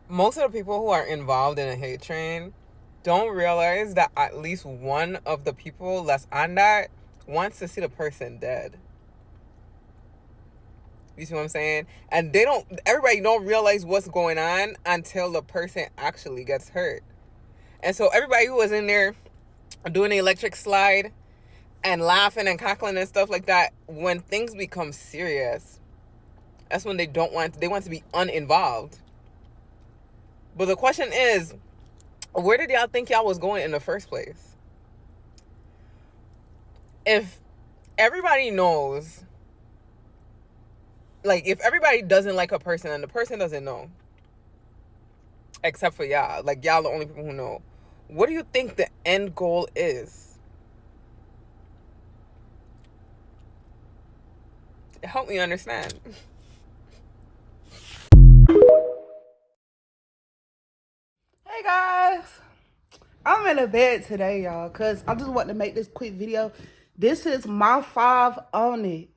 Most of the people who are involved in a hate train don't realize that at least one of the people that's on that wants to see the person dead. You see what I'm saying? And everybody don't realize what's going on until the person actually gets hurt. And so everybody who was in there doing the electric slide and laughing and cackling and stuff like that, when things become serious, that's when they want to be uninvolved. But the question is, where did y'all think y'all was going in the first place? If everybody knows, like if everybody doesn't like a person and the person doesn't know, except for y'all, like y'all the only people who know, what do you think the end goal is? Help me understand. Hey guys, I'm in a bed today, y'all, because I just want to make this quick video. This is my 5 on it.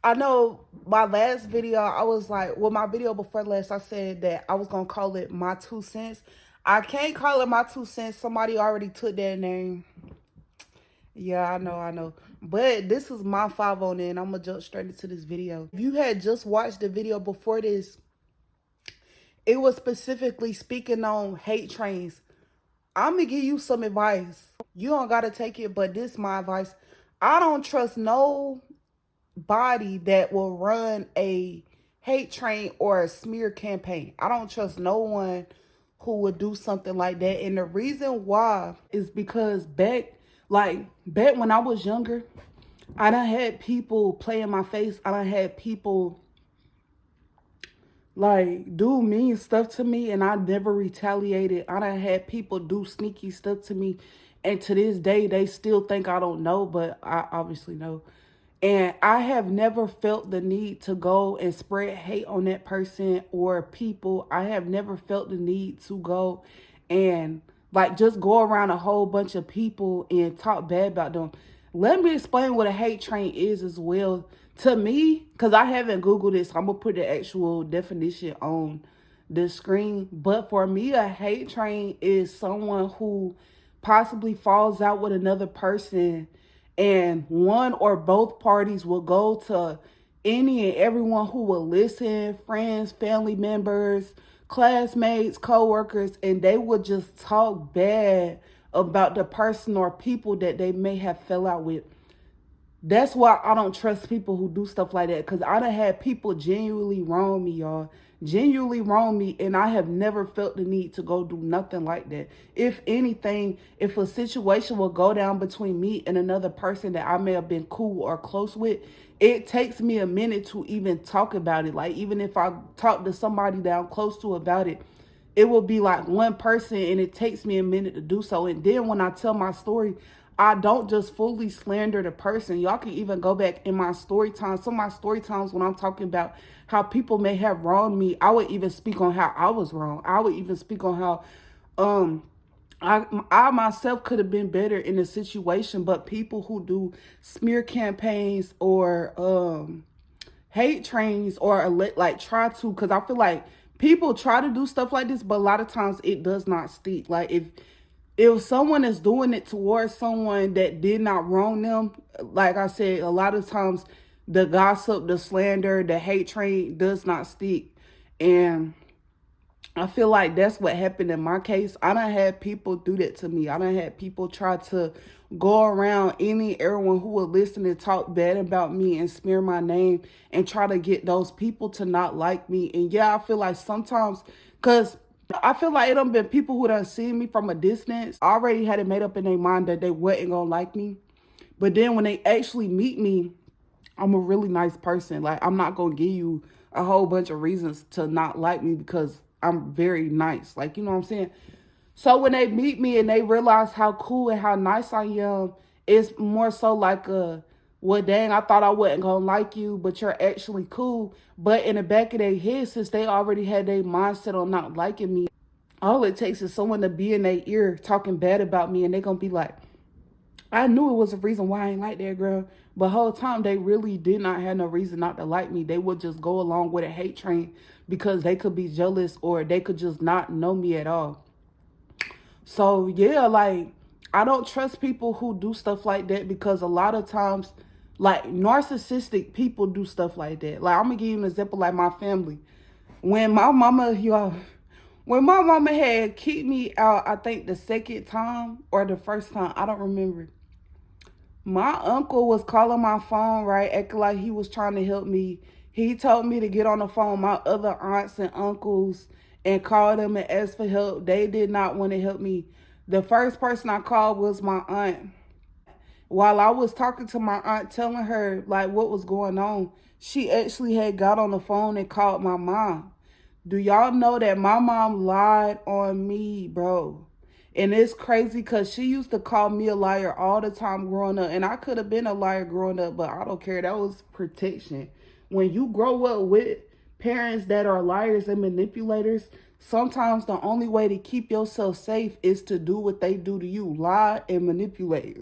I know my last video, I was like, well, my video before last, I said that I was going to call it my 2 cents. I can't call it my 2 cents. Somebody already took that name. Yeah, I know. But this is my 5 on it, and I'm going to jump straight into this video. If you had just watched the video before this, it was specifically speaking on hate trains. I'm gonna give you some advice. You don't gotta take it, but this is my advice. I don't trust no body that will run a hate train or a smear campaign. I don't trust no one who would do something like that. And the reason why is because back when I was younger, I done had people play in my face. I done had people like do mean stuff to me and I never retaliated. I done had people do sneaky stuff to me, and to this day they still think I don't know, but I obviously know. And I have never felt the need to go and spread hate on that person or people. I have never felt the need to go and like just go around a whole bunch of people and talk bad about them. Let me explain what a hate train is as well. To me, because I haven't Googled this, I'm going to put the actual definition on the screen. But for me, a hate train is someone who possibly falls out with another person, and one or both parties will go to any and everyone who will listen, friends, family members, classmates, co-workers, and they would just talk bad about the person or people that they may have fell out with. That's why I don't trust people who do stuff like that, because I done had people genuinely wrong me, y'all. Genuinely wrong me, and I have never felt the need to go do nothing like that. If anything, if a situation will go down between me and another person that I may have been cool or close with, it takes me a minute to even talk about it. Like, even if I talk to somebody that I'm close to about it, it will be like one person and it takes me a minute to do so. And then when I tell my story, I don't just fully slander the person. Y'all can even go back in my story times. Some of my story times when I'm talking about how people may have wronged me, I would even speak on how I was wrong. I would even speak on how um I myself could have been better in the situation, but people who do smear campaigns or hate trains or like try to, because I feel like people try to do stuff like this, but a lot of times it does not stick. Like if someone is doing it towards someone that did not wrong them, like I said, a lot of times the gossip, the slander, the hate train does not stick. And I feel like that's what happened in my case. I done had people do that to me. I done had people try to go around everyone who would listen and talk bad about me and smear my name and try to get those people to not like me. And yeah, I feel like sometimes, because I feel like it done been people who done seen me from a distance, already had it made up in their mind that they wasn't gonna like me. But then when they actually meet me, I'm a really nice person. Like, I'm not gonna give you a whole bunch of reasons to not like me because I'm very nice. Like, you know what I'm saying? So when they meet me and they realize how cool and how nice I am, it's more so like well, dang, I thought I wasn't gonna like you, but you're actually cool. But in the back of their head, since they already had their mindset on not liking me, all it takes is someone to be in their ear talking bad about me, and they're gonna be like, I knew it was a reason why I ain't like that girl. But the whole time they really did not have no reason not to like me. They would just go along with a hate train because they could be jealous or they could just not know me at all. So yeah, like I don't trust people who do stuff like that because a lot of times, like narcissistic people do stuff like that. Like I'm gonna give you an example, like my family. When my mama, y'all, when my mama had kicked me out, I think the second time or the first time, I don't remember. My uncle was calling my phone, right, acting like he was trying to help me. He told me to get on the phone with my other aunts and uncles and call them and ask for help. They did not want to help me. The first person I called was my aunt. While I was talking to my aunt, telling her like what was going on, she actually had got on the phone and called my mom. Do y'all know that my mom lied on me, bro? And it's crazy because she used to call me a liar all the time growing up. And I could have been a liar growing up, but I don't care. That was protection. When you grow up with parents that are liars and manipulators, sometimes the only way to keep yourself safe is to do what they do to you, lie and manipulate.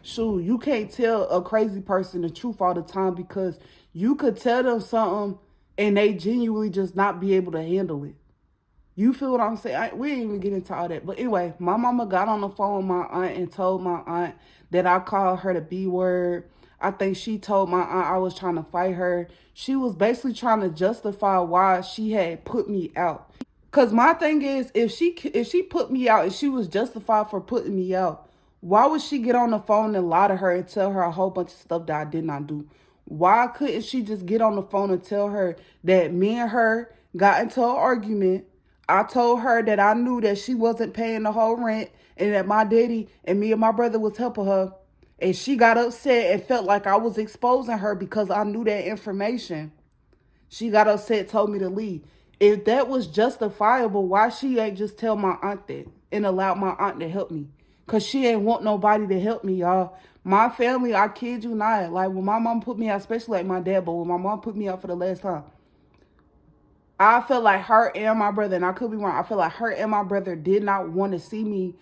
Shoot, you can't tell a crazy person the truth all the time because you could tell them something and they genuinely just not be able to handle it. You feel what I'm saying? We didn't even get into all that. But anyway, my mama got on the phone with my aunt and told my aunt that I called her the B word. I think she told my aunt I was trying to fight her. She was basically trying to justify why she had put me out. Cause my thing is, if she put me out and she was justified for putting me out, why would she get on the phone and lie to her and tell her a whole bunch of stuff that I did not do? Why couldn't she just get on the phone and tell her that me and her got into an argument? I told her that I knew that she wasn't paying the whole rent and that my daddy and me and my brother was helping her. And she got upset and felt like I was exposing her because I knew that information. She got upset, told me to leave. If that was justifiable, why she ain't just tell my aunt that and allow my aunt to help me? Cause she ain't want nobody to help me, y'all. My family, I kid you not. Like when my mom put me out, especially like my dad, but when my mom put me out for the last time, I felt like her and my brother, and I could be wrong, I feel like her and my brother did not want to see me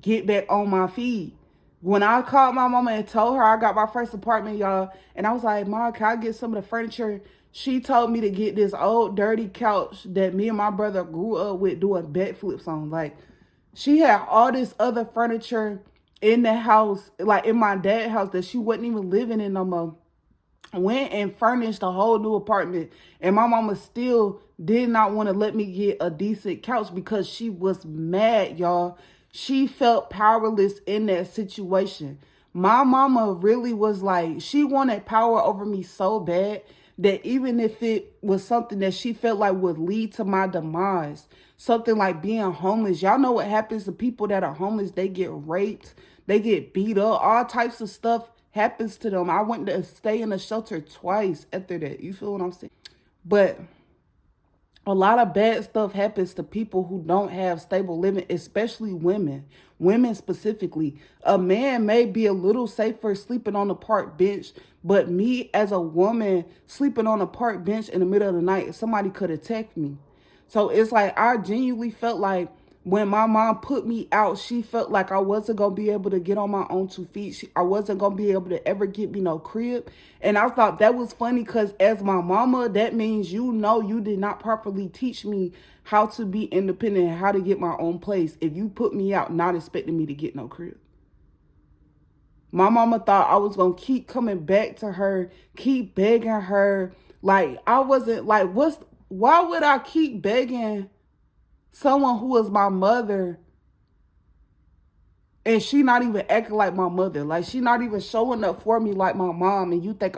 get back on my feet. When I called my mama and told her I got my first apartment, y'all, and I was like, Mom, can I get some of the furniture? She told me to get this old dirty couch that me and my brother grew up with doing backflips on. Like, she had all this other furniture in the house, like in my dad's house, that she wasn't even living in no more. Went and furnished a whole new apartment, and my mama still did not want to let me get a decent couch because she was mad, y'all. She felt powerless in that situation. My mama really was like, she wanted power over me so bad that even if it was something that she felt like would lead to my demise, something like being homeless. Y'all know what happens to people that are homeless? They get raped, they get beat up, all types of stuff happens to them. I went to stay in a shelter twice after that. You feel what I'm saying? But a lot of bad stuff happens to people who don't have stable living, especially women. Women specifically. A man may be a little safer sleeping on a park bench, but me as a woman sleeping on a park bench in the middle of the night, somebody could attack me. So it's like I genuinely felt like when my mom put me out, she felt like I wasn't gonna be able to get on my own 2 feet. I wasn't gonna be able to ever get me no crib. And I thought that was funny because as my mama, that means you did not properly teach me how to be independent and how to get my own place if you put me out not expecting me to get no crib. My mama thought I was gonna keep coming back to her, keep begging her. Like I wasn't like, why would I keep begging someone who is my mother and she not even acting like my mother? Like she not even showing up for me like my mom. And you think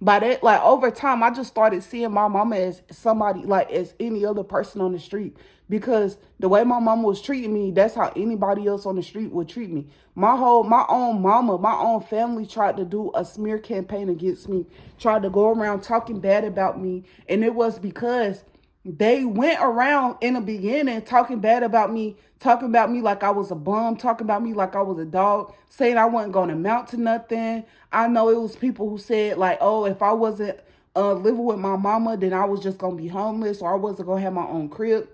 by that, like over time I just started seeing my mama as somebody, like as any other person on the street, because the way my mama was treating me, that's how anybody else on the street would treat me. My own mama, my own family tried to do a smear campaign against me, tried to go around talking bad about me. And it was because they went around in the beginning talking bad about me, talking about me like I was a bum, talking about me like I was a dog, saying I wasn't going to amount to nothing. I know it was people who said like, oh, if I wasn't living with my mama, then I was just going to be homeless or I wasn't going to have my own crib.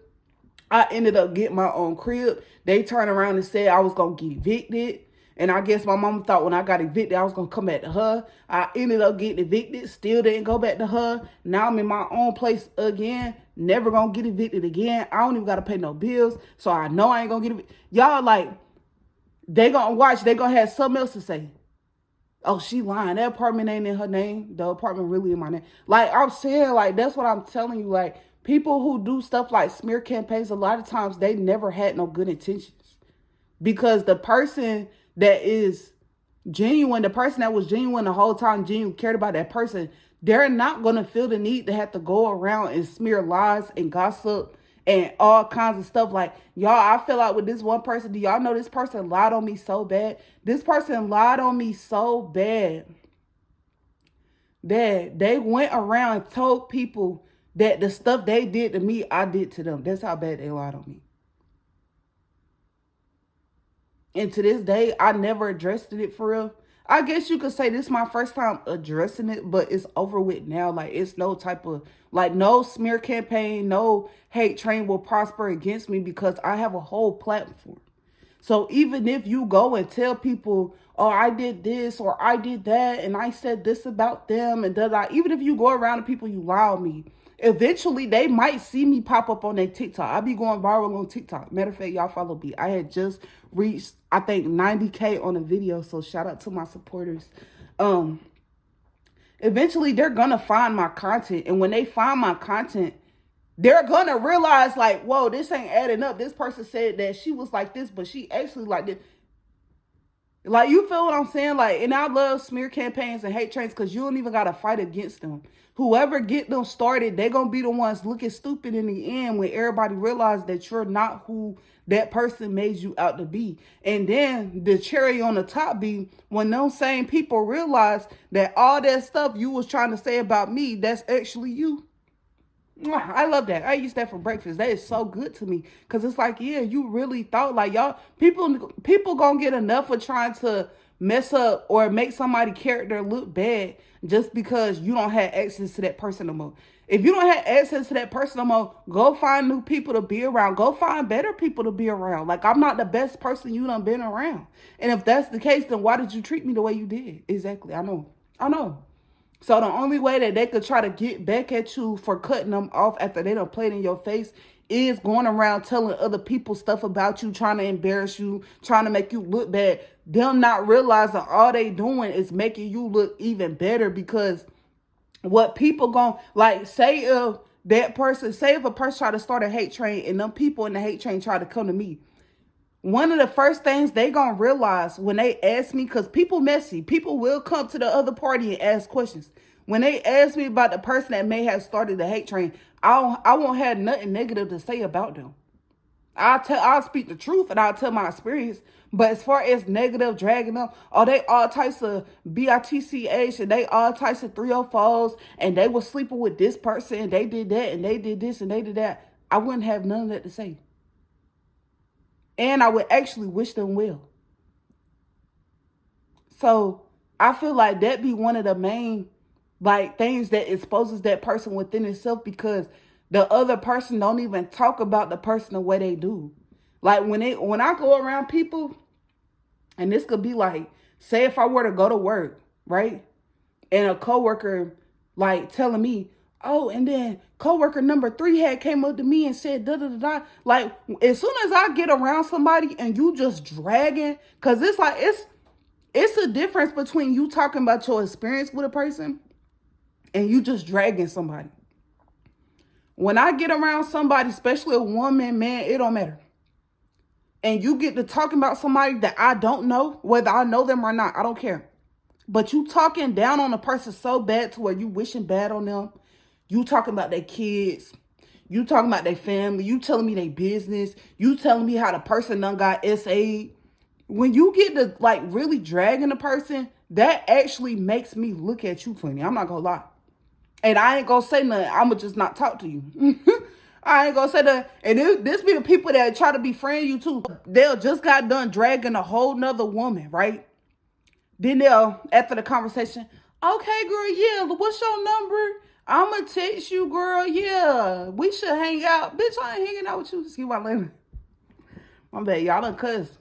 I ended up getting my own crib. They turned around and said I was going to get evicted. And I guess my mom thought when I got evicted, I was going to come back to her. I ended up getting evicted, still didn't go back to her. Now I'm in my own place again, never going to get evicted again. I don't even got to pay no bills, so I know I ain't going to get evicted. Y'all, like, they going to watch, they going to have something else to say. Oh, she lying. That apartment ain't in her name. The apartment really in my name. Like, I'm saying, like, that's what I'm telling you. Like, people who do stuff like smear campaigns, a lot of times they never had no good intentions. Because the person that is genuine, the person that was genuine the whole time, genuine cared about that person, they're not going to feel the need to have to go around and smear lies and gossip and all kinds of stuff. Like, y'all, I feel like with this one person, do y'all know this person lied on me so bad? This person lied on me so bad that they went around and told people that the stuff they did to me, I did to them. That's how bad they lied on me. And to this day, I never addressed it for real. I guess you could say this is my first time addressing it, but it's over with now. Like, it's no type of, like, no smear campaign, no hate train will prosper against me because I have a whole platform. So even if you go and tell people, oh, I did this or I did that and I said this about them and even if you go around to people you lie on me, eventually they might see me pop up on their TikTok. I be going viral on TikTok. Matter of fact, y'all follow me. I had just reached, I think, 90K on a video. So shout out to my supporters. Eventually they're gonna find my content. And when they find my content, they're gonna realize, like, whoa, this ain't adding up. This person said that she was like this, but she actually like this. Like, you feel what I'm saying? Like, and I love smear campaigns and hate trains because you don't even gotta fight against them. Whoever get them started, they gonna be the ones looking stupid in the end when everybody realizes that you're not who that person made you out to be. And then the cherry on the top be when those same people realize that all that stuff you was trying to say about me, that's actually you. I love that. I eat that for breakfast. That is so good to me because it's like, yeah, you really thought, like, y'all people gonna get enough of trying to mess up or make somebody's character look bad just because you don't have access to that person no more. If you don't have access to that person no more, go find new people to be around. Go find better people to be around. Like, I'm not the best person you done been around. And if that's the case, then why did you treat me the way you did? Exactly. I know. I know. So the only way that they could try to get back at you for cutting them off after they done played in your face is going around telling other people stuff about you, trying to embarrass you, trying to make you look bad. Them not realizing all they doing is making you look even better because what people gon' like, say if a person try to start a hate train and them people in the hate train try to come to me, one of the first things they gonna realize when they ask me, because people messy, people will come to the other party and ask questions. When they ask me about the person that may have started the hate train, I won't have nothing negative to say about them. I'll speak the truth and I'll tell my experience. But as far as negative, dragging them, oh, they all types of BITCH and they all types of 304s and they were sleeping with this person and they did that and they did this and they did that. I wouldn't have none of that to say. And I would actually wish them well. So I feel like that be one of the main, like, things that exposes that person within itself because the other person don't even talk about the person the way they do. Like, when I go around people, and this could be like, say if I were to go to work, right? And a coworker like telling me, oh, and then coworker number 3 had came up to me and said da da da da. Like, as soon as I get around somebody and you just dragging, cause it's like it's a difference between you talking about your experience with a person and you just dragging somebody. When I get around somebody, especially a woman, man, it don't matter. And you get to talking about somebody that I don't know, whether I know them or not, I don't care. But you talking down on a person so bad to where you wishing bad on them. You talking about their kids. You talking about their family. You telling me their business. You telling me how the person done got SA. When you get to, like, really dragging a person, that actually makes me look at you funny. I'm not gonna lie. And I ain't gonna say nothing. I'ma just not talk to you. I ain't gonna say that. And this be the people that try to befriend you too. They'll just got done dragging a whole nother woman, right? Then they'll, after the conversation, okay, girl, yeah, what's your number? I'ma text you, girl, yeah. We should hang out. Bitch, I ain't hanging out with you. Excuse my language. My bad, y'all done cuss.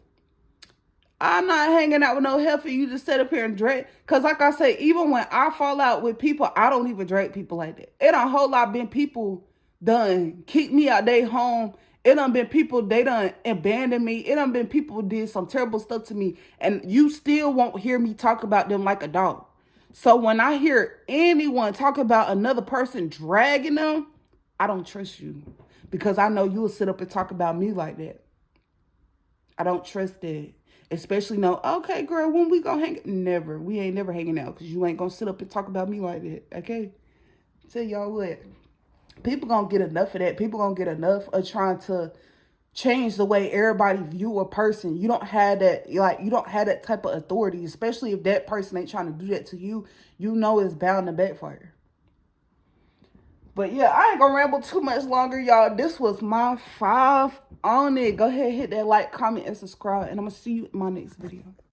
I'm not hanging out with no heifer. You just sit up here and drag. Cause like I say, even when I fall out with people, I don't even drag people like that. It a whole lot been people done kick me out they home. It done been people they done abandoned me. It done been people who did some terrible stuff to me, and you still won't hear me talk about them like a dog. So when I hear anyone talk about another person dragging them, I don't trust you because I know you will sit up and talk about me like that. I don't trust that. Especially no, okay, girl, when we gonna hang? Never. We ain't never hanging out because you ain't gonna sit up and talk about me like that. Okay? Tell y'all what. People gonna get enough of that. People gonna get enough of trying to change the way everybody view a person. You don't have that, like, you don't have that type of authority, especially if that person ain't trying to do that to you. You know it's bound to backfire. But yeah, I ain't gonna ramble too much longer, y'all. This was my 5 on it. Go ahead, hit that like, comment, and subscribe, and I'm gonna see you in my next video.